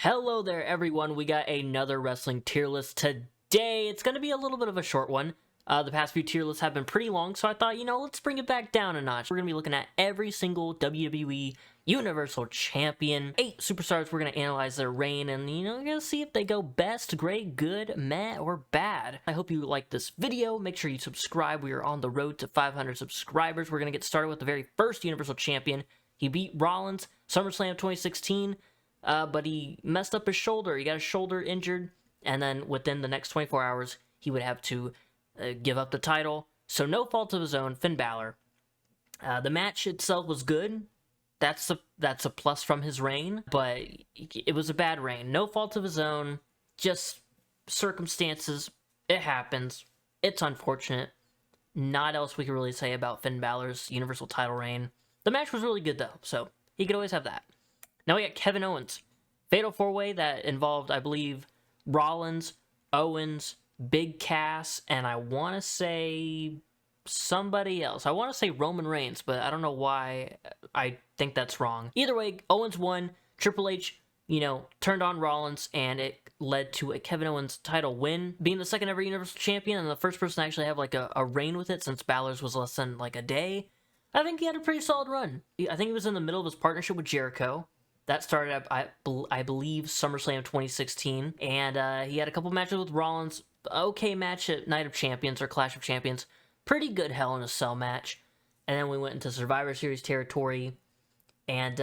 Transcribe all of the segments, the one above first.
Hello there, everyone. We got another wrestling tier list today. It's going to be a little bit of a short one. The past few tier lists have been pretty long, so I thought, let's bring it back down a notch. We're going to be looking at every single WWE Universal Champion. 8 superstars, we're going to analyze their reign, and, we're going to see if they go best, great, good, meh, or bad. I hope you like this video. Make sure you subscribe. We are on the road to 500 subscribers. We're going to get started with the very first Universal Champion. He beat Rollins, SummerSlam 2016. But he messed up his shoulder. He got his shoulder injured, and then within the next 24 hours, he would have to give up the title. So no fault of his own, Finn Balor. The match itself was good. That's a plus from his reign, but it was a bad reign. No fault of his own, just circumstances. It happens. It's unfortunate. Not else we can really say about Finn Balor's Universal title reign. The match was really good, though, so he could always have that. Now we got Kevin Owens. Fatal 4-way that involved, I believe, Rollins, Owens, Big Cass, and I want to say somebody else. I want to say Roman Reigns, but I don't know why I think that's wrong. Either way, Owens won. Triple H, turned on Rollins, and it led to a Kevin Owens title win, being the second ever Universal Champion and the first person to actually have a reign with it since Balor's was less than a day. I think he had a pretty solid run. I think he was in the middle of his partnership with Jericho. That started at, I believe, SummerSlam 2016. And he had a couple matches with Rollins. Okay match at Night of Champions or Clash of Champions. Pretty good Hell in a Cell match. And then we went into Survivor Series territory. And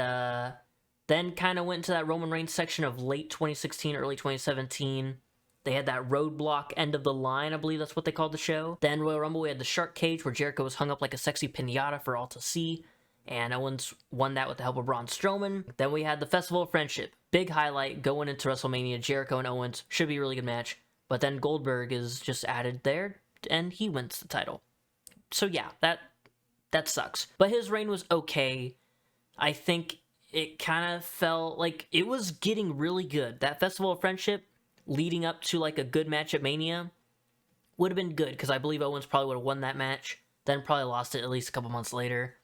then kind of went into that Roman Reigns section of late 2016, early 2017. They had that roadblock end of the line, I believe that's what they called the show. Then Royal Rumble, we had the Shark Cage where Jericho was hung up like a sexy piñata for all to see. And Owens won that with the help of Braun Strowman. Then we had the Festival of Friendship. Big highlight going into WrestleMania. Jericho and Owens. Should be a really good match. But then Goldberg is just added there, and he wins the title. So yeah, that sucks. But his reign was okay. I think it kind of felt like it was getting really good. That Festival of Friendship leading up to a good match at Mania would have been good, because I believe Owens probably would have won that match. Then probably lost it at least a couple months later.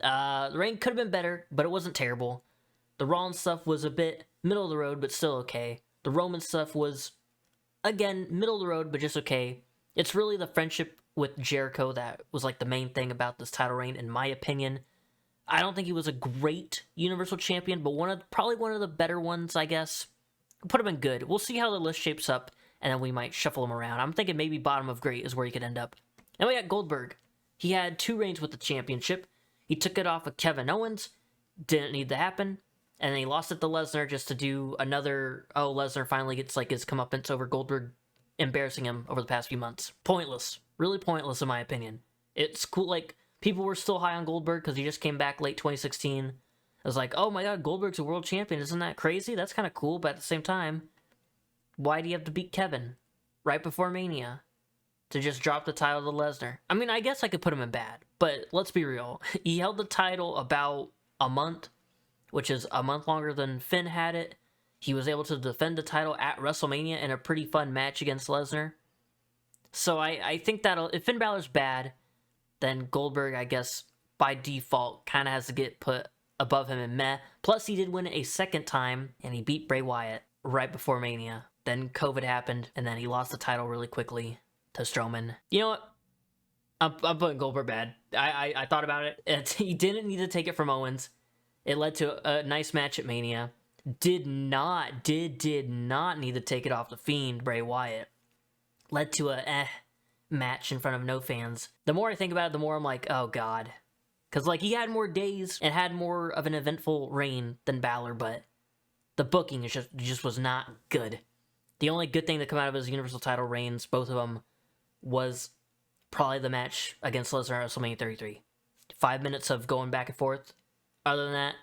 The reign could have been better, but it wasn't terrible. The Rollins stuff was a bit middle of the road, but still okay. The Roman stuff was, again, middle of the road, but just okay. It's really the friendship with Jericho that was the main thing about this title reign, in my opinion. I don't think he was a great Universal Champion, but probably one of the better ones, I guess. Put him in good. We'll see how the list shapes up, and then we might shuffle him around. I'm thinking maybe bottom of great is where he could end up. And we got Goldberg. He had 2 reigns with the championship. He took it off of Kevin Owens, didn't need to happen, and then he lost it to Lesnar just to do another, Lesnar finally gets his comeuppance over Goldberg embarrassing him over the past few months. Pointless. Really pointless in my opinion. It's cool, people were still high on Goldberg because he just came back late 2016. It was oh my god, Goldberg's a world champion, isn't that crazy? That's kind of cool, but at the same time, why do you have to beat Kevin right before Mania? To just drop the title to Lesnar. I mean, I guess I could put him in bad, but let's be real. He held the title about a month, which is a month longer than Finn had it. He was able to defend the title at WrestleMania in a pretty fun match against Lesnar. So I think if Finn Balor's bad, then Goldberg, I guess, by default, kind of has to get put above him in meh. Plus, he did win it a second time, and he beat Bray Wyatt right before Mania. Then COVID happened, and then he lost the title really quickly to Strowman. You know what? I'm putting Goldberg bad. I thought about it. He didn't need to take it from Owens. It led to a nice match at Mania. Did not need to take it off the Fiend, Bray Wyatt. Led to a match in front of no fans. The more I think about it, the more I'm oh god. Because he had more days and had more of an eventful reign than Balor, but the booking just was not good. The only good thing that came out of his Universal title reigns, both of them, was probably the match against Lesnar at WrestleMania 33. 5 minutes of going back and forth. Other than that,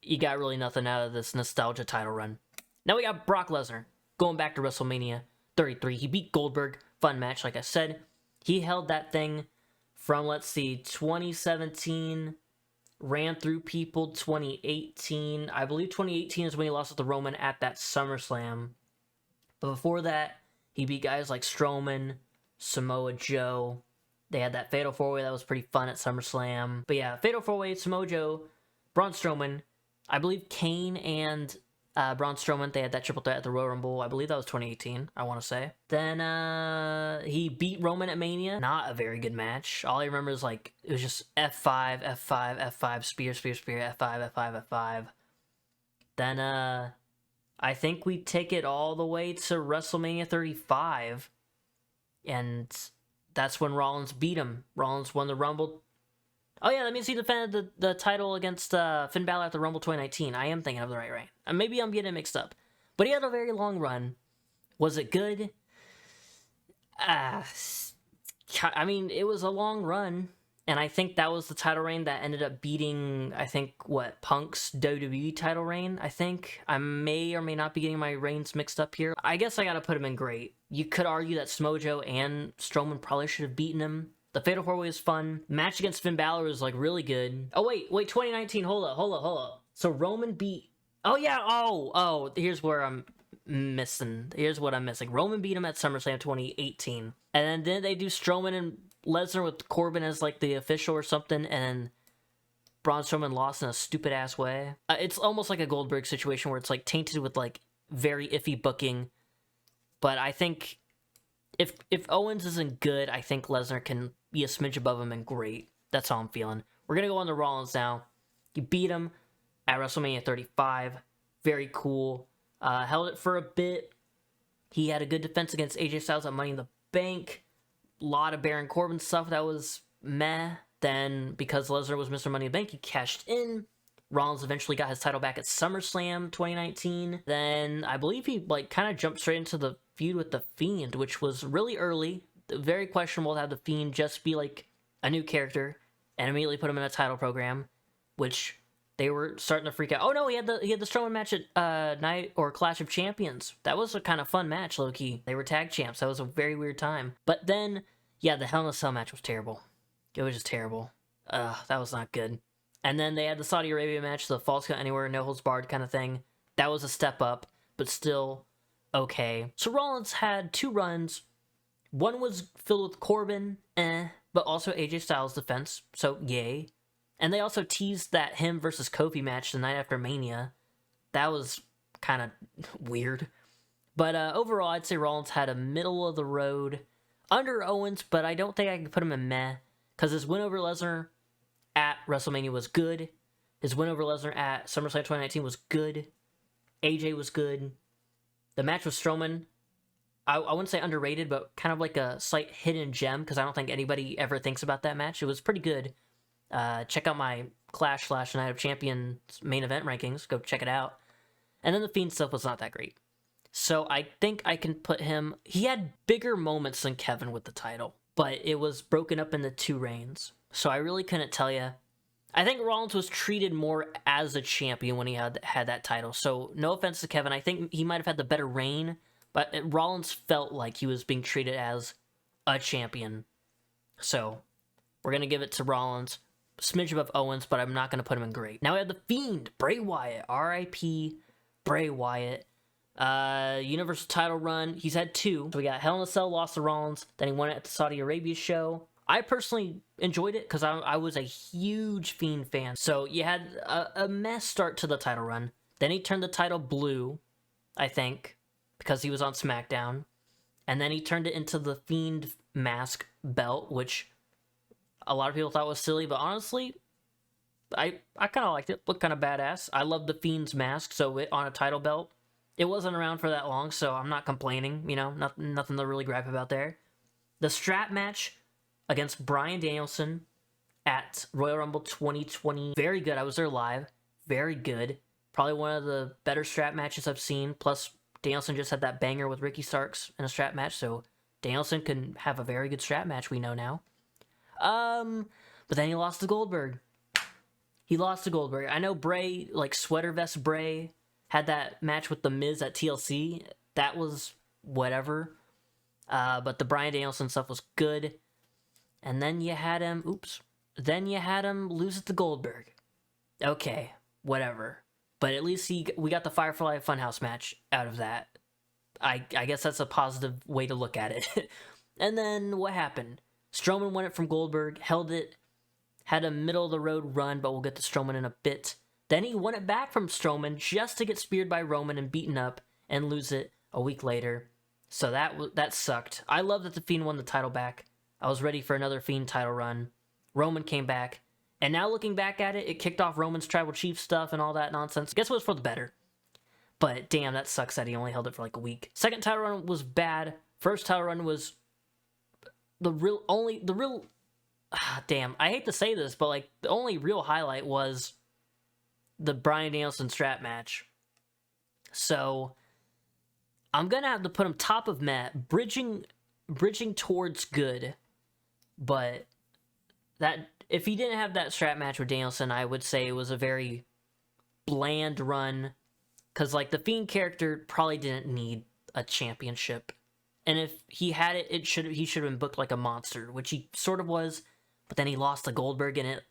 you got really nothing out of this nostalgia title run. Now we got Brock Lesnar going back to WrestleMania 33. He beat Goldberg. Fun match, like I said. He held that thing from, 2017, ran through people 2018. I believe 2018 is when he lost with the Roman at that SummerSlam. But before that, he beat guys like Strowman, Samoa Joe. They had that Fatal 4-way that was pretty fun at SummerSlam. But yeah, Fatal 4-way, Samoa Joe, Braun Strowman, I believe Kane and Braun Strowman, they had that triple threat at the Royal Rumble. I believe that was 2018, I want to say. Then he beat Roman at Mania. Not a very good match. All I remember is like, it was just F5, F5, F5, spear, spear, spear, F5, F5, F5. Then I think we take it all the way to WrestleMania 35. And that's when Rollins beat him. Rollins won the Rumble. Oh yeah, that means he defended the title against Finn Balor at the Rumble 2019. I am thinking of the right reign. Maybe I'm getting it mixed up. But he had a very long run. Was it good? I mean, it was a long run. And I think that was the title reign that ended up beating, I think, what, Punk's WWE title reign, I think. I may or may not be getting my reigns mixed up here. I guess I gotta put him in great. You could argue that Smojo and Strowman probably should have beaten him. The Fatal 4-Way was fun. Match against Finn Balor was, like, really good. Oh, wait, 2019, hold up. So Roman beat... Oh, yeah, oh, here's where I'm missing. Here's what I'm missing. Roman beat him at SummerSlam 2018. And then they do Strowman and Lesnar with Corbin as, like, the official or something, and Braun Strowman lost in a stupid-ass way. It's almost like a Goldberg situation where it's, like, tainted with, like, very iffy booking. But I think... If Owens isn't good, I think Lesnar can be a smidge above him and great. That's how I'm feeling. We're going to go on to Rollins now. He beat him at WrestleMania 35. Very cool. Held it for a bit. He had a good defense against AJ Styles at Money in the Bank. A lot of Baron Corbin stuff that was meh. Then, because Lesnar was Mr. Money in the Bank, he cashed in. Rollins eventually got his title back at SummerSlam 2019. Then, I believe he, like, kind of jumped straight into the feud with The Fiend, which was really early. Very questionable to have The Fiend just be, like, a new character and immediately put him in a title program, which they were starting to freak out. Oh, no, he had the Strowman match at Night or Clash of Champions. That was a kind of fun match, low-key. They were tag champs. That was a very weird time. But then, yeah, the Hell in a Cell match was terrible. It was just terrible. That was not good. And then they had the Saudi Arabia match, the Falls Count Anywhere, No Holds Barred kind of thing. That was a step up, but still okay. So Rollins had 2 runs. One was filled with Corbin, but also AJ Styles defense, so yay. And they also teased that him versus Kofi match the night after Mania. That was kind of weird. But overall, I'd say Rollins had a middle-of-the-road under Owens, but I don't think I can put him in meh, because his win over Lesnar at WrestleMania was good. His win over Lesnar at SummerSlam 2019 was good. AJ was good. The match with Strowman, I wouldn't say underrated, but kind of like a slight hidden gem, because I don't think anybody ever thinks about that match. It was pretty good. Check out my Clash/Night of Champions main event rankings. Go check it out. And then the Fiend stuff was not that great. So I think I can put him... He had bigger moments than Kevin with the title, but it was broken up into 2 reigns. So I really couldn't tell you. I think Rollins was treated more as a champion when he had that title. So no offense to Kevin, I think he might have had the better reign, but Rollins felt like he was being treated as a champion. So we're going to give it to Rollins. Smidge above Owens, but I'm not going to put him in great. Now we have The Fiend, Bray Wyatt. R.I.P. Bray Wyatt. Universal title run. He's had 2. So we got Hell in a Cell, lost to Rollins. Then he won it at the Saudi Arabia show. I personally enjoyed it because I was a huge Fiend fan. So you had a mess start to the title run. Then he turned the title blue, I think, because he was on SmackDown. And then he turned it into the Fiend mask belt, which a lot of people thought was silly. But honestly, I kind of liked it. Looked kind of badass. I love the Fiend's mask, so on a title belt. It wasn't around for that long, so I'm not complaining. You know, nothing to really gripe about there. The strap match against Bryan Danielson at Royal Rumble 2020. Very good. I was there live. Very good. Probably one of the better strap matches I've seen. Plus, Danielson just had that banger with Ricky Starks in a strap match, so Danielson can have a very good strap match, we know now. But then he lost to Goldberg. I know Bray, like Sweater Vest Bray, had that match with The Miz at TLC. That was whatever. But the Bryan Danielson stuff was good. And then you had him, lose it to Goldberg. Okay, whatever. But at least we got the Firefly Funhouse match out of that. I guess that's a positive way to look at it. And then what happened? Strowman won it from Goldberg, held it, had a middle-of-the-road run, but we'll get to Strowman in a bit. Then he won it back from Strowman just to get speared by Roman and beaten up and lose it a week later. So that sucked. I love that The Fiend won the title back. I was ready for another Fiend title run. Roman came back. And now looking back at it, it kicked off Roman's Tribal Chief stuff and all that nonsense. Guess what was for the better? But damn, that sucks that he only held it for like a week. Second title run was bad. First title run was damn, I hate to say this, but like the only real highlight was the Bryan Danielson strap match. So I'm gonna have to put him top of meh, bridging towards good. But that if he didn't have that strap match with Danielson, I would say it was a very bland run. Because like the Fiend character probably didn't need a championship. And if he had it, he should have been booked like a monster, which he sort of was. But then he lost to Goldberg, and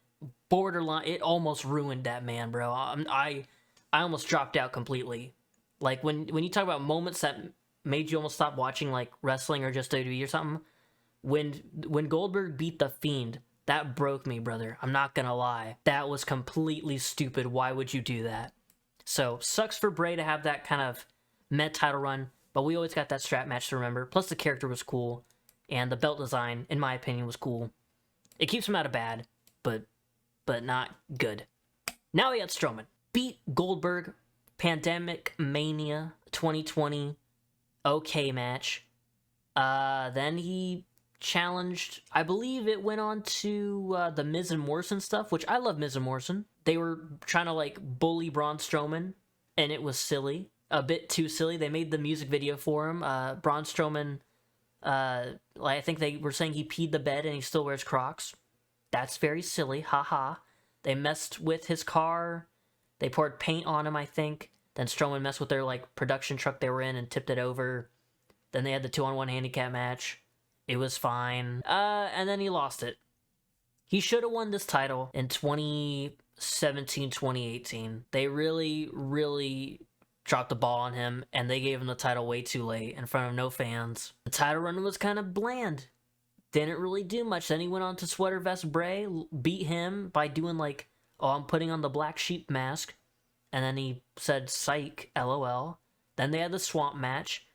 it almost ruined that man, bro. I almost dropped out completely. Like when you talk about moments that made you almost stop watching like wrestling or just WWE or something, when Goldberg beat the Fiend, that broke me, brother. I'm not gonna lie. That was completely stupid. Why would you do that? So sucks for Bray to have that kind of meh title run, but we always got that strap match to remember. Plus the character was cool, and the belt design, in my opinion, was cool. It keeps him out of bad, but not good. Now we got Strowman. Beat Goldberg, Pandemic Mania 2020, okay match. Then he challenged, I believe it went on to the Miz and Morrison stuff, which I love Miz and Morrison. They were trying to like bully Braun Strowman, and it was silly. A bit too silly. They made the music video for him. Braun Strowman, I think they were saying he peed the bed and he still wears Crocs. That's very silly. Haha. They messed with his car. They poured paint on him, I think. Then Strowman messed with their like production truck they were in and tipped it over. Then they had the 2-on-1 handicap match. It was fine. And then he lost it. He should have won this title in 2017, 2018. They really, really dropped the ball on him, and they gave him the title way too late in front of no fans. The title run was kind of bland. Didn't really do much. Then he went on to Sweater Vest Bray, beat him by doing like, oh, I'm putting on the black sheep mask. And then he said, psych, LOL. Then they had the swamp match.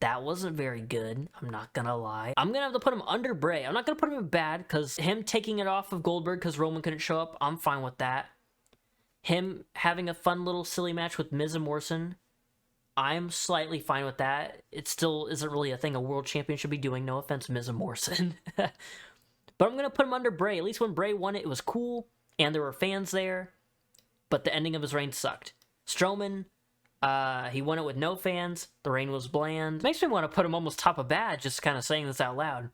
That wasn't very good, I'm not gonna lie. I'm gonna have to put him under Bray. I'm not gonna put him in bad, because him taking it off of Goldberg because Roman couldn't show up, I'm fine with that. Him having a fun little silly match with Miz and Morrison, I'm slightly fine with that. It still isn't really a thing a world champion should be doing, no offense, Miz and Morrison. But I'm gonna put him under Bray. At least when Bray won it, it was cool, and there were fans there, but the ending of his reign sucked. Strowman, he won it with no fans. The reign was bland. Makes me want to put him almost top of bad, just kind of saying this out loud.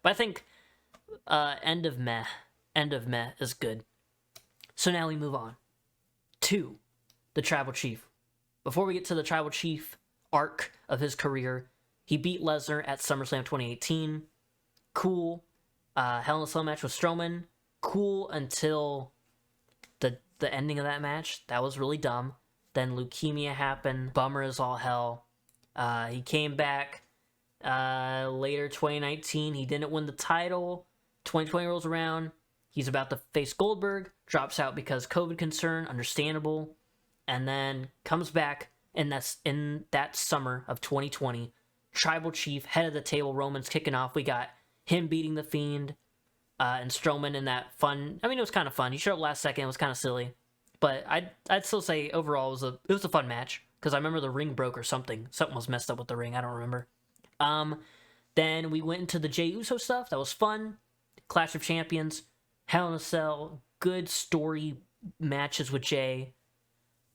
But I think end of meh is good. So now we move on to the Tribal Chief. Before we get to the Tribal Chief arc of his career, he beat Lesnar at SummerSlam 2018. Cool. Hell in a Cell match with Strowman. Cool until the ending of that match. That was really dumb. Then leukemia happened. Bummer as all hell. He came back later 2019. He didn't win the title. 2020 rolls around. He's about to face Goldberg. Drops out because COVID concern. Understandable. And then comes back in that summer of 2020. Tribal Chief, head of the table. Roman's kicking off. We got him beating the Fiend. And Strowman in that fun. I mean, it was kind of fun. He showed up last second. It was kind of silly. But I'd still say overall it was a fun match, because I remember the ring broke or something. Something was messed up with the ring. I don't remember. Then we went into the Jey Uso stuff. That was fun. Clash of Champions, Hell in a Cell, good story matches with Jey.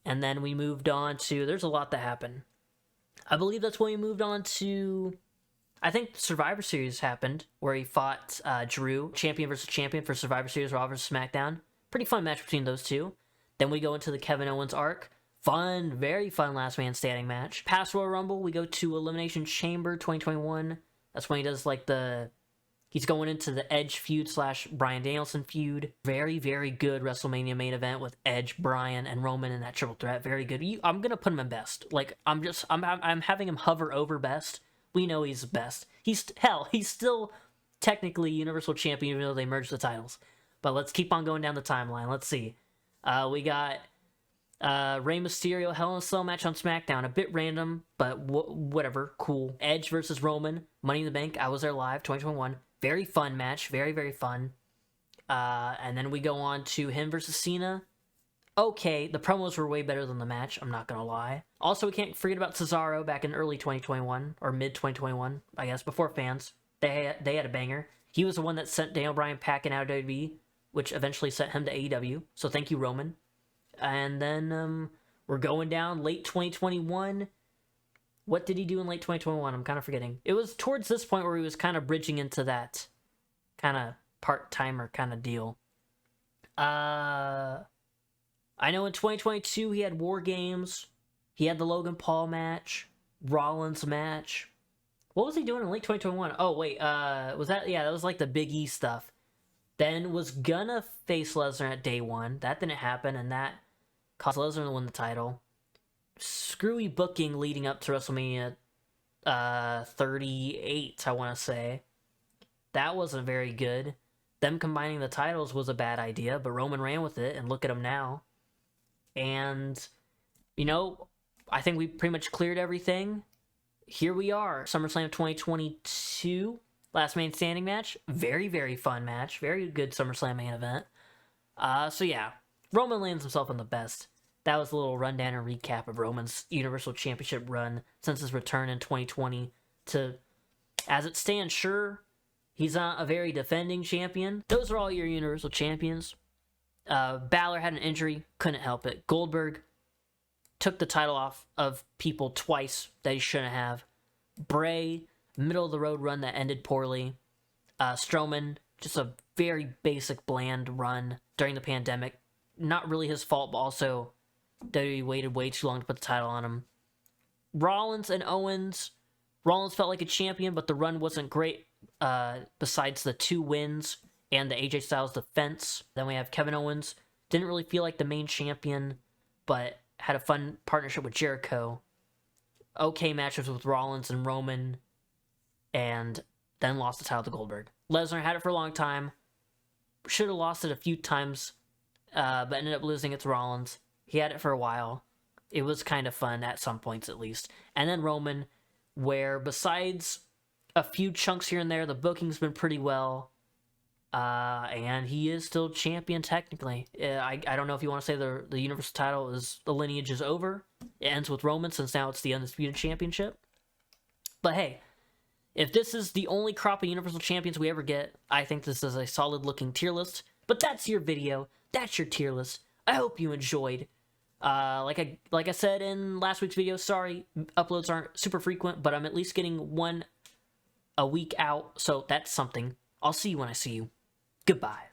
And then we moved on to, there's a lot that happened. I believe that's when we moved on to, I think Survivor Series happened, where he fought Drew, champion versus champion for Survivor Series, Raw versus SmackDown. Pretty fun match between those two. Then we go into the Kevin Owens arc. Fun, very fun last man standing match. Past Royal Rumble, we go to Elimination Chamber 2021. That's when he does like he's going into the Edge feud / Bryan Danielson feud. Very, very good WrestleMania main event with Edge, Bryan, and Roman in that triple threat. Very good. I'm gonna put him in best. Like I'm having him hover over best. We know he's best. He's still technically Universal Champion even though they merged the titles. But let's keep on going down the timeline. Let's see. We got Rey Mysterio Hell in a Cell match on SmackDown. A bit random, but whatever. Cool. Edge versus Roman. Money in the Bank. I was there live. 2021. Very fun match. Very, very fun. And then we go on to him versus Cena. Okay, the promos were way better than the match. I'm not going to lie. Also, we can't forget about Cesaro back in early 2021. Or mid 2021, I guess. Before fans. They had a banger. He was the one that sent Daniel Bryan packing out of WWE. Which eventually sent him to AEW. So thank you, Roman. And then we're going down late 2021. What did he do in late 2021? I'm kind of forgetting. It was towards this point where he was kind of bridging into that kind of part-timer kind of deal. I know in 2022 he had War Games. He had the Logan Paul match. Rollins match. What was he doing in late 2021? Oh, wait. Was that... Yeah, that was like the Big E stuff. Then was gonna face Lesnar at day one. That didn't happen, and that caused Lesnar to win the title. Screwy booking leading up to WrestleMania 38, I want to say. That wasn't very good. Them combining the titles was a bad idea, but Roman ran with it, and look at him now. And, you know, I think we pretty much cleared everything. Here we are, SummerSlam 2022. Last man standing match. Very, very fun match. Very good SummerSlam main event. So yeah, Roman lands himself in the best. That was a little rundown and recap of Roman's Universal Championship run since his return in 2020 to, as it stands, sure, he's not a very defending champion. Those are all your Universal Champions. Balor had an injury, couldn't help it. Goldberg took the title off of people twice that he shouldn't have. Bray, middle of the road run that ended poorly. Strowman, just a very basic, bland run during the pandemic. Not really his fault, but also WWE waited way too long to put the title on him. Rollins and Owens. Rollins felt like a champion, but the run wasn't great besides the 2 wins and the AJ Styles defense. Then we have Kevin Owens. Didn't really feel like the main champion, but had a fun partnership with Jericho. Okay matches with Rollins and Roman, and then lost the title to Goldberg. Lesnar had it for a long time. Should have lost it a few times, but ended up losing it to Rollins. He had it for a while. It was kind of fun at some points at least. And then Roman, where besides a few chunks here and there, the booking's been pretty well. And he is still champion technically. I don't know if you want to say the Universal title is, the lineage is over. It ends with Roman since now it's the Undisputed Championship. But hey, if this is the only crop of Universal Champions we ever get, I think this is a solid looking tier list. But that's your video. That's your tier list. I hope you enjoyed. Like I said in last week's video, sorry, uploads aren't super frequent, but I'm at least getting one a week out, so that's something. I'll see you when I see you. Goodbye.